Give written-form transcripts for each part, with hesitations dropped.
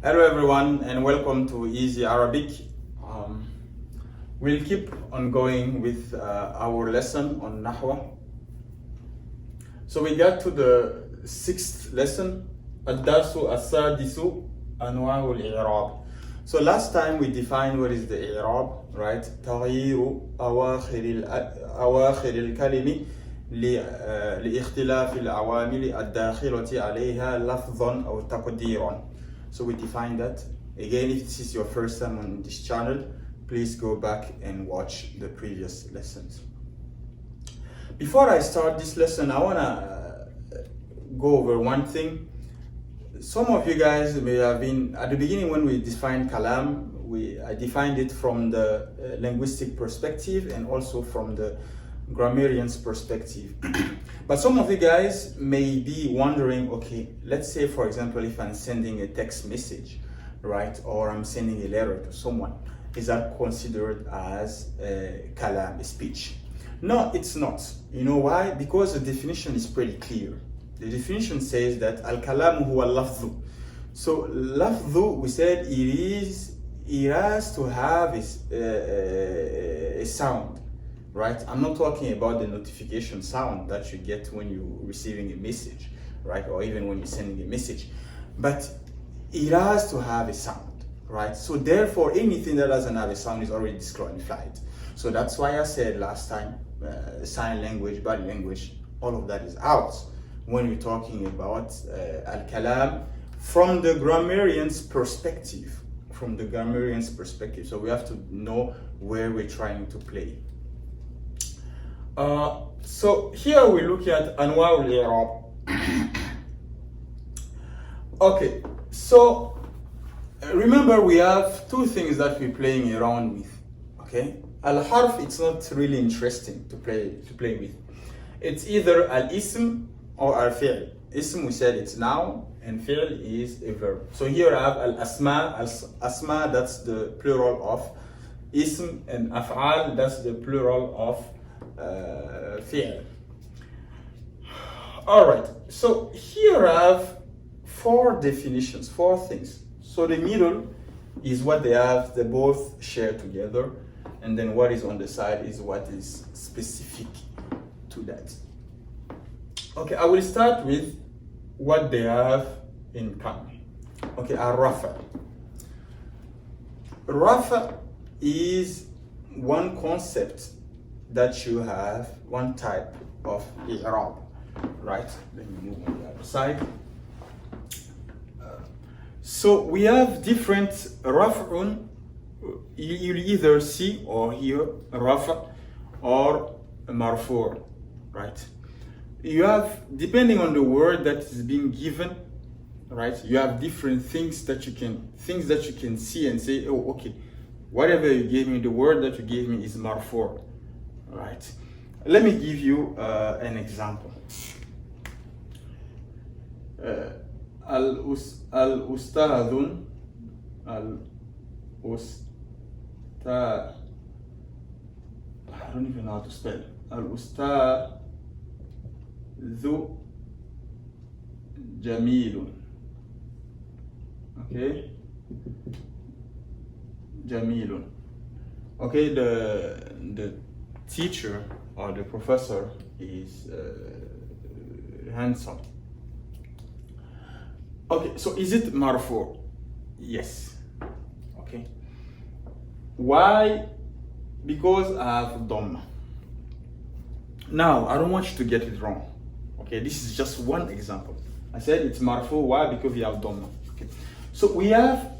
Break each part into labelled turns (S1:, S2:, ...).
S1: Hello everyone and welcome to Easy Arabic. We'll keep on going with our lesson on Nahw. So we got to the sixth lesson, الدرس السادس أنواع الإعراب. So last time we defined what is the إعراب, right? تغيير أواخر الكلمة لاختلاف العوامل الداخلة عليها لفظا أو تقديرا. So we defined that. Again, if this is your first time on this channel, please go back and watch the previous lessons. Before I start this lesson, I want to go over one thing. Some of you guys may have been, at the beginning when we defined kalam, I defined it from the linguistic perspective and also from the grammarian's perspective. But some of you guys may be wondering, okay, let's say for example, if I'm sending a text message, right, or I'm sending a letter to someone, is that considered as a kalam, a speech? No, it's not. You know why? Because the definition is pretty clear. The definition says that al-kalamu huwa lafdhu. So lafdhu, we said it has to have a sound, right? I'm not talking about the notification sound that you get when you're receiving a message, right? Or even when you're sending a message, but it has to have a sound, right? So therefore, anything that doesn't have a sound is already disqualified. So that's why I said last time, sign language, body language, all of that is out when we're talking about al-kalam from the grammarian's perspective. From the grammarian's perspective. So we have to know where we're trying to play. So here we look at Anwa al-I'rab. Okay, so remember we have two things that we're playing around with. Okay, al-harf, it's not really interesting to play with. It's either al-ism or al-fi'l. Ism, we said it's noun, and fi'l is a verb. So here I have al-asma. Asma, that's the plural of ism, and af'al, that's the plural of fi'l. All right, so here I have four definitions, four things. So the middle is what they both share together, and then what is on the side is what is specific to that. Okay, I will start with what they have in common. Okay, al-rafa. Rafa is one concept that you have, one type of i'rab, right? Let me move on the other side. So we have different raf'un. You'll either see or hear rafa or marfu', right? You have, depending on the word that is being given, right? You have different things that you can see and say, oh, okay, whatever you gave me, the word that you gave me is marfu', right? Let me give you an example. Al-ustadun, I don't even know how to spell. Al-ustadhu jamilun. Okay, jamilun. Okay, the teacher or the professor is handsome. Okay, so is it marfu'? Yes. Okay. Why? Because I have dhamma. Now, I don't want you to get it wrong. Okay, this is just one example. I said it's marfu'. Why? Because we have dhamma. Okay. So we have,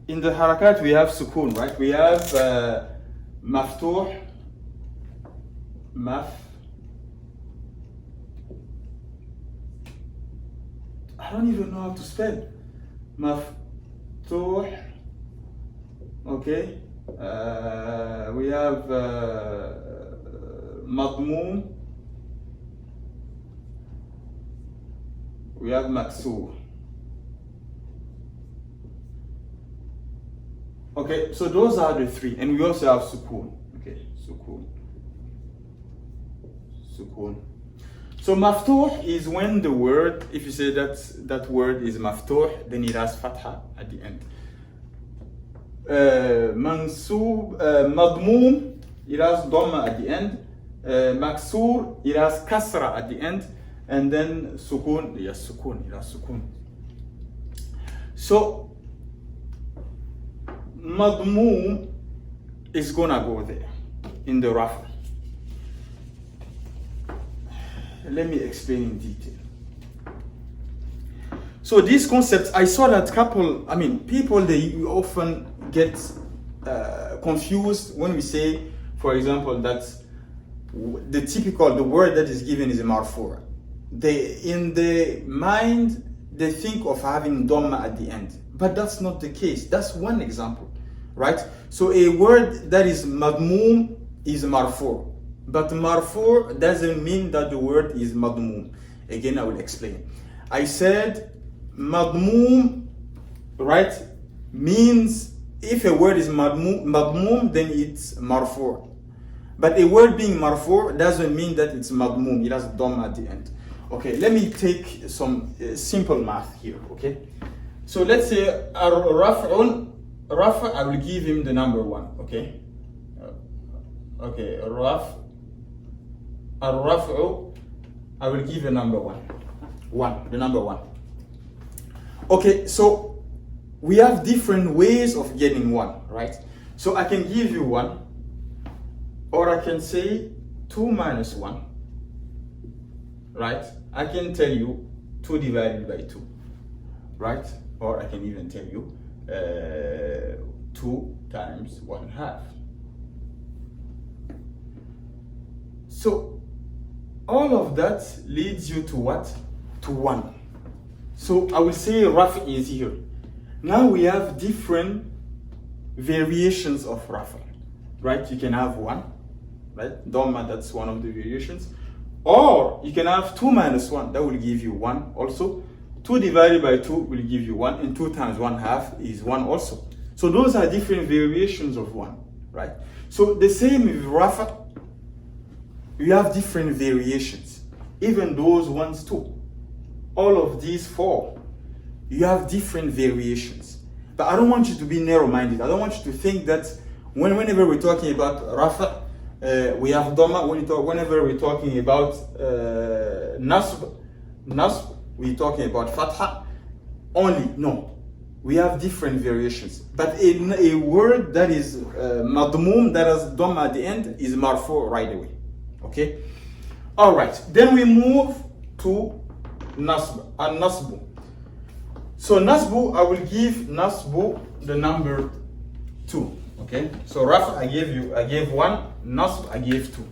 S1: in the harakat, we have sukun, right? We have maftuh, I don't even know how to spell. Maftuh. Okay. We have madmoom. We have maksur. Okay, so those are the three, and we also have sukun. Okay, sukun. So maftuh is when the word, if you say that word is maftuh, then it has fatha at the end. Mansub, madmoom, it has dhamma at the end. Maksur, it has kasra at the end. And then sukun, yes, sukun, it has sukun. So madmoom is gonna go there in the rafa. Let me explain in detail. So these concepts, I saw that people, they often get confused when we say, for example, that the word that is given is a marfu'. In the mind, they think of having dhamma at the end, but that's not the case. That's one example, right? So a word that is madmoom is marfu'. But marfu' doesn't mean that the word is madmoom. Again, I will explain. I said madmoom, right, means if a word is madmoom, then it's marfu'. But a word being marfu' doesn't mean that it's madmoom. It has dom at the end. Okay, let me take some simple math here, okay? So let's say raf'un, I will give him the number 1, okay? Okay, Raf'u, I will give the number 1. The number 1. Okay, so we have different ways of getting 1, right? So I can give you 1, or I can say 2 minus 1, right? I can tell you 2 divided by 2, right? Or I can even tell you 2 times 1/2. So all of that leads you to what? To 1. So I will say Rafa is here. Now we have different variations of Rafa, right? You can have 1, right? Dhamma, that's one of the variations. Or you can have 2 minus 1, that will give you 1 also. 2 divided by 2 will give you 1, and 2 times 1/2 is 1 also. So those are different variations of 1, right? So the same with Rafa, you have different variations, even those ones too. All of these 4, you have different variations. But I don't want you to be narrow-minded. I don't want you to think that whenever we're talking about Rafa, we have Dhamma. Whenever we're talking about Nasb, we're talking about Fatha only. No, we have different variations. But in a word that is Madmoom, that has Dhamma at the end, is Marfu right away. Okay? All right. Then we move to Nasb, and Nasbu. So Nasbu, I will give Nasbu the number 2. Okay? So Rafa, I gave 1. Nasb, I gave 2.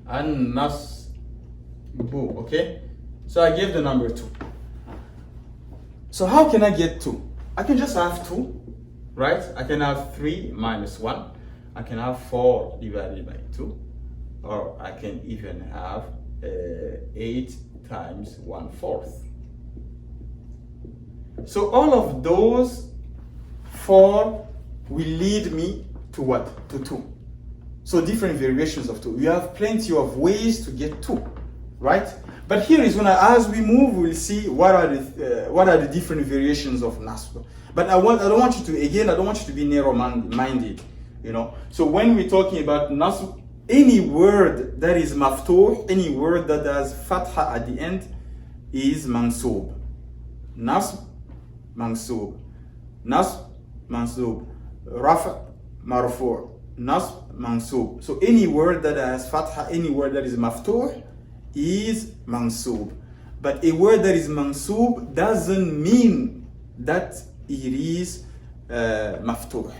S1: And Nasbu. Okay? So I gave the number 2. So how can I get 2? I can just have 2, right? I can have 3 minus 1. I can have 4 divided by 2. Or I can even have 8 times 1/4. So all of those 4 will lead me to what? To 2. So different variations of 2. You have plenty of ways to get 2, right? But here is when as we move, we'll see what are the different variations of Nasb. But I don't want you to be narrow-minded, you know. So when we're talking about Nasb, any word that is maftuh, any word that has fatha at the end is mansub. Nasb, mansub. Nasb, mansub. Rafa, marfu'. Nasb, mansub. So any word that has fatha, any word that is maftuh is mansub. But a word that is mansub doesn't mean that it is maftuh.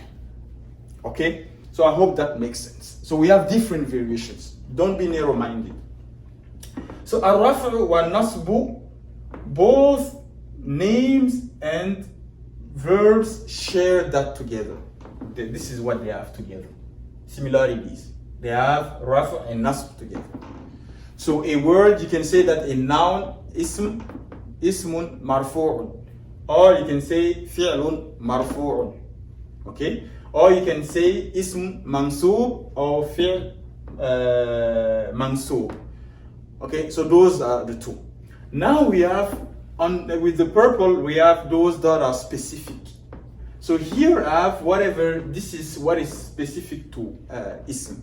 S1: Okay? So I hope that makes sense. So we have different variations. Don't be narrow-minded. So ar-raf'u wa nasbu, both names and verbs share that together. This is what they have together. Similarities. They have rafa and nasb together. So a word, you can say that a noun, ismun marfu'un. Or you can say fi'lun marfu'un. Okay? Or you can say ism mansub or fi'l mansub. Okay, so those are the two. Now we have, with the purple, we have those that are specific. So here I have whatever, this is what is specific to ism,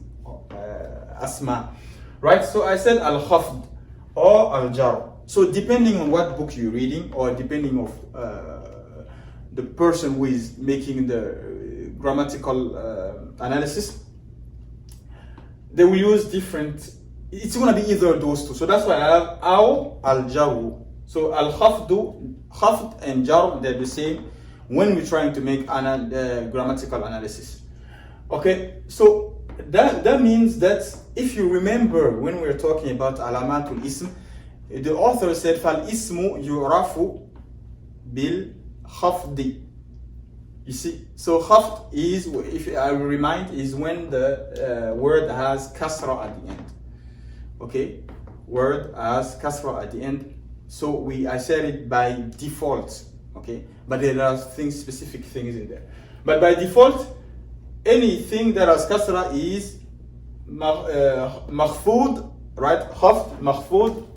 S1: asma, right? So I said al-khafd or al-jar. So depending on what book you're reading, or depending on the person who is making the grammatical analysis, they will use different, it's going to be either those two. So that's why I have aw al-jaru. So al-khafdu, khafd and jar, they're the same when we're trying to make grammatical analysis. Okay, so that means that if you remember when we were talking about alamatul ism, the author said fal ismu yurafu bil khafdi. You see, so khafd is, if I remind, is when the word has kasra at the end. Okay, word has kasra at the end. So I said it by default. Okay, but there are specific things in there. But by default, anything that has kasra is makhfud, right? Khafd, makhfud.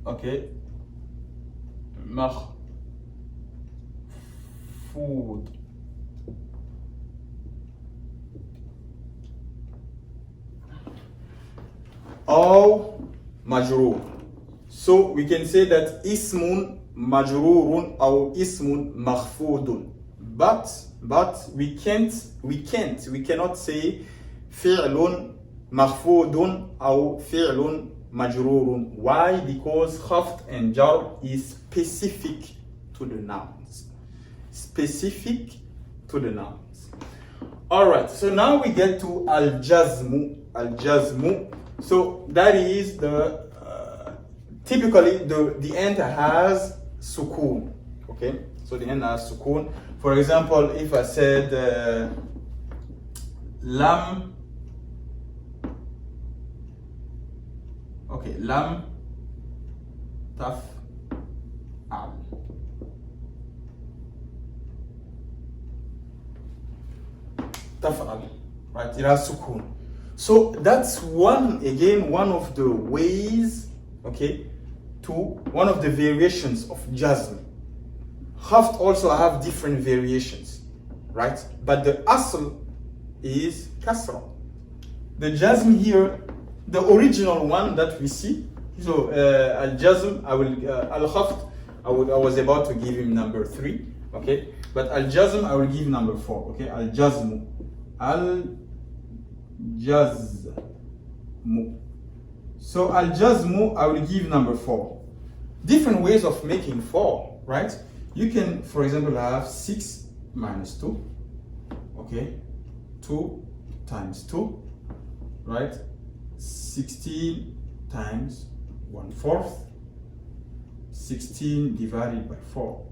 S1: Okay, makhfud. Or majroor. So we can say that ismun majrurun or ismun makhfudun. But we cannot say fi'lun makhfudun or fi'lun majrurun. Why? Because khafd and jar is specific to the nouns. Specific to the nouns. Alright, so now we get to al-jazmu. Al-jazmu. So that is the typically the end has sukun. Okay, so the end has sukun. For example, if I said lam, okay, lam taf'al. Taf'al, right? It has sukun. So that's one of the ways, okay, one of the variations of jazm. Khafd also have different variations, right? But the asl is kasra. The jazm here, the original one that we see, so al-jazm, al-khafd, I was about to give him number 3, okay? But al-jazm, I will give number 4, okay? Al-jazmu. Al-jazmu. So al-jazmu, I will give number 4. Different ways of making 4, right? You can, for example, have 6 minus 2, okay? 2 times 2, right? 16 times 1/4, 16 divided by 4.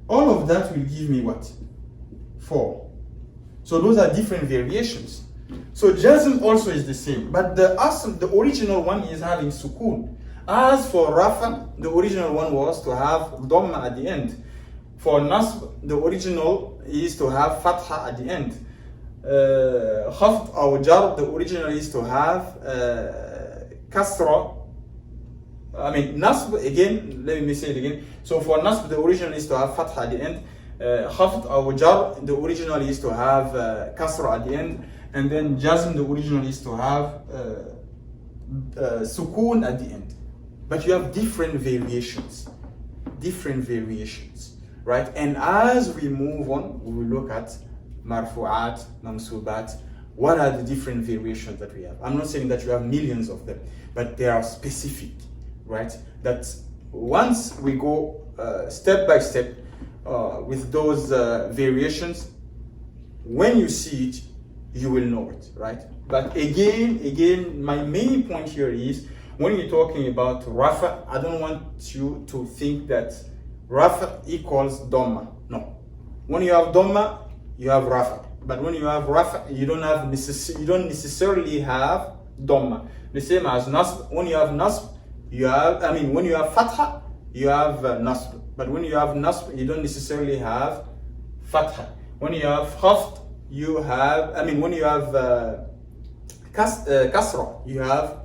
S1: All of that will give me what? 4. So those are different variations. So jazm also is the same, but the original one is having sukun. As for rafa, the original one was to have dhamma at the end. For nasb, the original is to have fatha at the end. Khafd or jar, the original is to have kasra. I mean, nasb, again, let me say it again. So for nasb, the original is to have fatha at the end. Khafd or jar, the original is to have kasra at the end. And then jazm, the original is to have sukun at the end. But you have different variations, right? And as we move on, we will look at marfu'at, mamsubat. What are the different variations that we have? I'm not saying that you have millions of them, but they are specific, right? That once we go step by step with those variations, when you see it, you will know it, right? But again, my main point here is, when you're talking about rafa, I don't want you to think that rafa equals dhamma. No. When you have dhamma, you have rafa. But when you have rafa, you don't necessarily have dhamma. The same as nasb. When you have nasb, when you have fatha, you have nasb. But when you have nasb, you don't necessarily have fatha. When you have khafd, when you have kasra, you have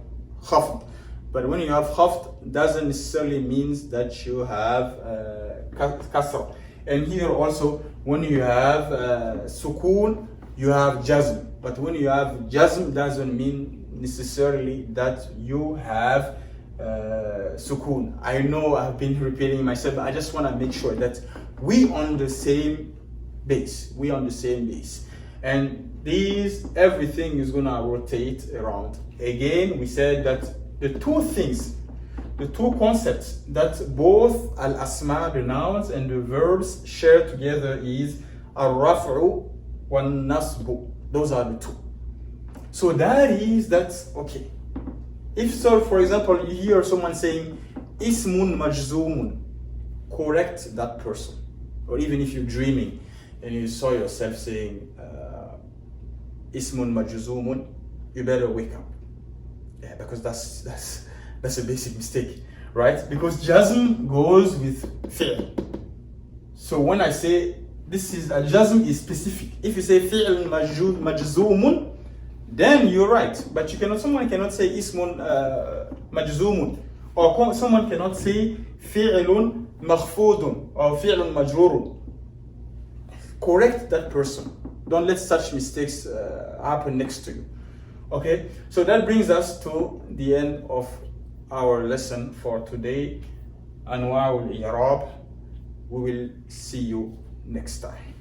S1: خفض. But when you have خفض, doesn't necessarily means that you have kasra. And here also, when you have sukun, you have jazm. But when you have jazm, doesn't mean necessarily that you have sukun. I know I've been repeating myself, but I just want to make sure that we on the same base. We on the same base. And everything is gonna rotate around. Again, we said that the two things, the two concepts that both al-asma, the nouns, and the verbs share together is al-raf'u wal-nasbu. Those are the two. So that's okay. If so, for example, you hear someone saying ismun majzumun, correct that person. Or even if you're dreaming and you saw yourself saying ismun majzumun, you better wake up. Yeah, because that's a basic mistake, right? Because jazm goes with fi'l. So when I say this is a jazm is specific. If you say fi'l majzumun, then you're right. But someone cannot say ismun majzumun, or someone cannot say fi'lun makhfudun or fi'lun majrurun. Correct that person. Don't let such mistakes happen next to you. Okay, so that brings us to the end of our lesson for today. Anwa al-i'rab. We will see you next time.